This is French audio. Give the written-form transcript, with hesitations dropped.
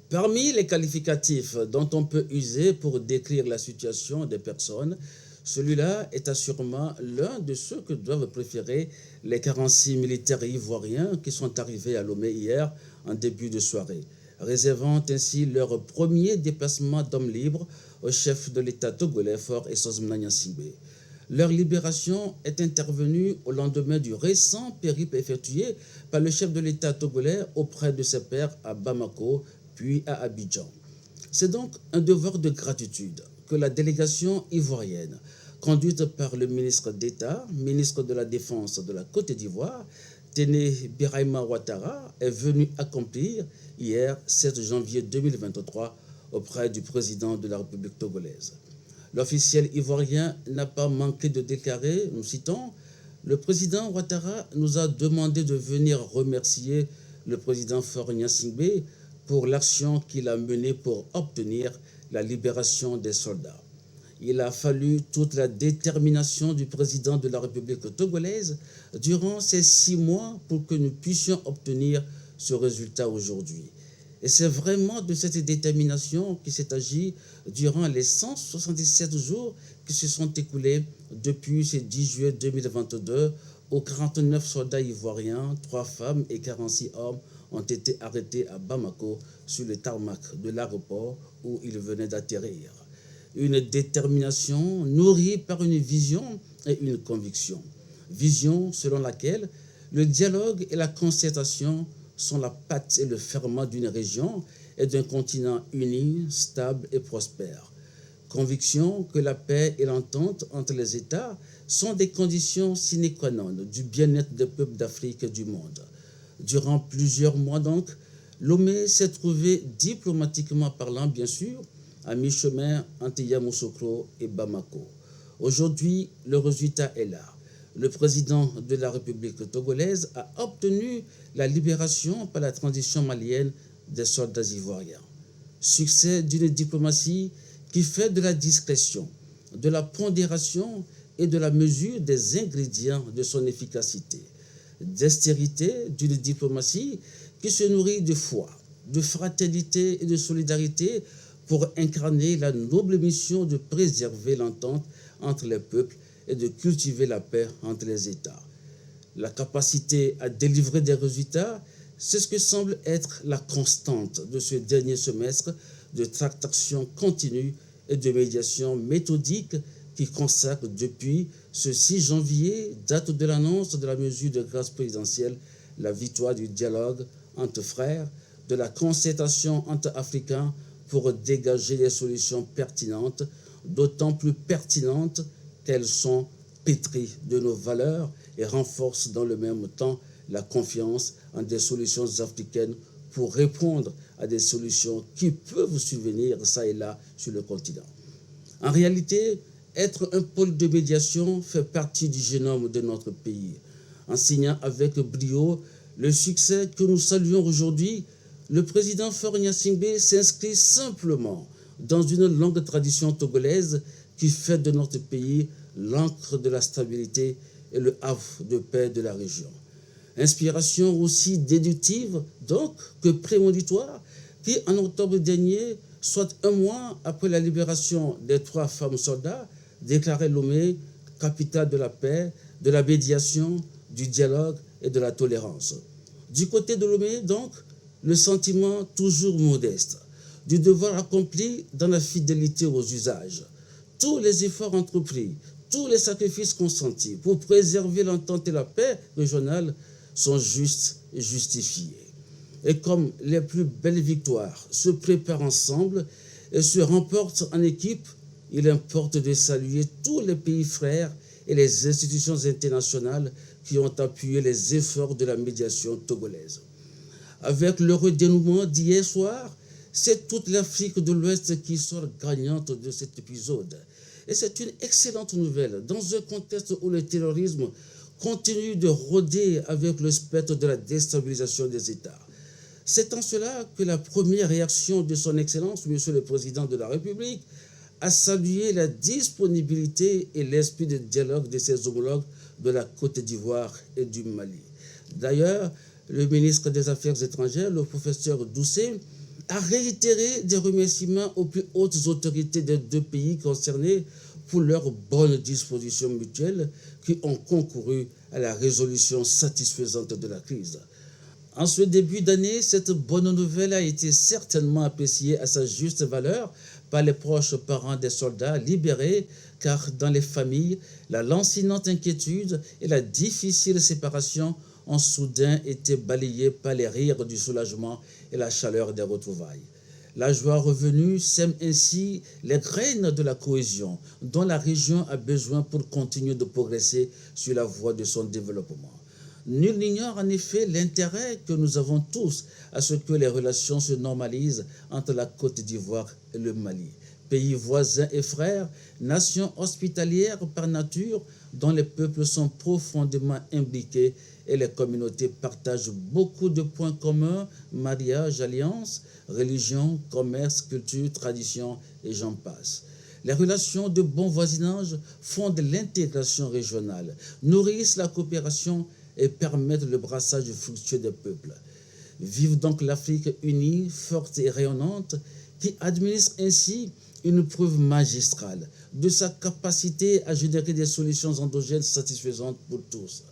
Parmi les qualificatifs dont on peut user pour décrire la situation des personnes, celui-là est assurément l'un de ceux que doivent préférer les 46 militaires ivoiriens qui sont arrivés à Lomé hier en début de soirée, réservant ainsi leur premier déplacement d'hommes libres au chef de l'État togolais Faure Essozmna Gnassingbé. Leur libération est intervenue au lendemain du récent périple effectué par le chef de l'État togolais auprès de ses pairs à Bamako, puis à Abidjan. C'est donc un devoir de gratitude que la délégation ivoirienne, conduite par le ministre d'État, ministre de la Défense de la Côte d'Ivoire, Téné Birahima Ouattara, est venue accomplir hier, 7 janvier 2023, auprès du président de la République togolaise. L'officiel ivoirien n'a pas manqué de déclarer, nous citons, « Le président Ouattara nous a demandé de venir remercier le président Faure Gnassingbé pour l'action qu'il a menée pour obtenir la libération des soldats. Il a fallu toute la détermination du président de la République togolaise durant ces 6 mois pour que nous puissions obtenir ce résultat aujourd'hui. Et c'est vraiment de cette détermination qu'il s'est agi durant les 177 jours qui se sont écoulés depuis ce 10 juillet 2022 où 49 soldats ivoiriens, 3 femmes et 46 hommes ont été arrêtés à Bamako sur le tarmac de l'aéroport où ils venaient d'atterrir. Une détermination nourrie par une vision et une conviction. Vision selon laquelle le dialogue et la concertation sont la patte et le ferment d'une région et d'un continent uni, stable et prospère. Conviction que la paix et l'entente entre les États sont des conditions sine qua non du bien-être des peuples d'Afrique et du monde. Durant plusieurs mois donc, Lomé s'est trouvé, diplomatiquement parlant bien sûr, à mi-chemin entre Yamoussoukro et Bamako. Aujourd'hui, le résultat est là. Le président de la République togolaise a obtenu la libération par la transition malienne des soldats ivoiriens. Succès d'une diplomatie qui fait de la discrétion, de la pondération et de la mesure des ingrédients de son efficacité. D'extérité d'une diplomatie qui se nourrit de foi, de fraternité et de solidarité pour incarner la noble mission de préserver l'entente entre les peuples et de cultiver la paix entre les États. La capacité à délivrer des résultats, c'est ce que semble être la constante de ce dernier semestre de tractation continue et de médiation méthodique qui consacre depuis ce 6 janvier, date de l'annonce de la mesure de grâce présidentielle, la victoire du dialogue entre frères, de la concertation entre Africains pour dégager des solutions pertinentes, d'autant plus pertinentes qu'elles sont pétries de nos valeurs et renforcent dans le même temps la confiance en des solutions africaines pour répondre à des solutions qui peuvent survenir ça et là sur le continent. En réalité, être un pôle de médiation fait partie du génome de notre pays. En signant avec brio le succès que nous saluons aujourd'hui, le président Faure Gnassingbé s'inscrit simplement dans une longue tradition togolaise qui fait de notre pays l'encre de la stabilité et le havre de paix de la région. Inspiration aussi déductive, donc, que prémonitoire, qui, en octobre dernier, soit 1 mois après la libération des 3 femmes soldats, déclarait Lomé capitale de la paix, de la médiation, du dialogue et de la tolérance. Du côté de Lomé, donc, le sentiment toujours modeste, du devoir accompli dans la fidélité aux usages. Tous les efforts entrepris, tous les sacrifices consentis pour préserver l'entente et la paix régionale sont justes et justifiés. Et comme les plus belles victoires se préparent ensemble et se remportent en équipe, il importe de saluer tous les pays frères et les institutions internationales qui ont appuyé les efforts de la médiation togolaise. Avec le redénouement d'hier soir, c'est toute l'Afrique de l'Ouest qui sort gagnante de cet épisode. Et c'est une excellente nouvelle dans un contexte où le terrorisme continue de rôder avec le spectre de la déstabilisation des États. C'est en cela que la première réaction de son Excellence, Monsieur le Président de la République, a salué la disponibilité et l'esprit de dialogue de ses homologues de la Côte d'Ivoire et du Mali. D'ailleurs, le ministre des Affaires étrangères, le professeur Doucet, a réitéré des remerciements aux plus hautes autorités des deux pays concernés pour leurs bonnes dispositions mutuelles qui ont concouru à la résolution satisfaisante de la crise. En ce début d'année, cette bonne nouvelle a été certainement appréciée à sa juste valeur par les proches parents des soldats libérés, car dans les familles, la lancinante inquiétude et la difficile séparation ont soudain été balayées par les rires du soulagement et la chaleur des retrouvailles. La joie revenue sème ainsi les graines de la cohésion dont la région a besoin pour continuer de progresser sur la voie de son développement. Nul n'ignore en effet l'intérêt que nous avons tous à ce que les relations se normalisent entre la Côte d'Ivoire et le Mali. Pays voisins et frères, nation hospitalière par nature, dont les peuples sont profondément imbriqués et les communautés partagent beaucoup de points communs, mariage, alliance, religion, commerce, culture, tradition et j'en passe. Les relations de bon voisinage fondent l'intégration régionale, nourrissent la coopération et permettent le brassage fructueux des peuples. Vive donc l'Afrique unie, forte et rayonnante, qui administre ainsi une preuve magistrale de sa capacité à générer des solutions endogènes satisfaisantes pour tous.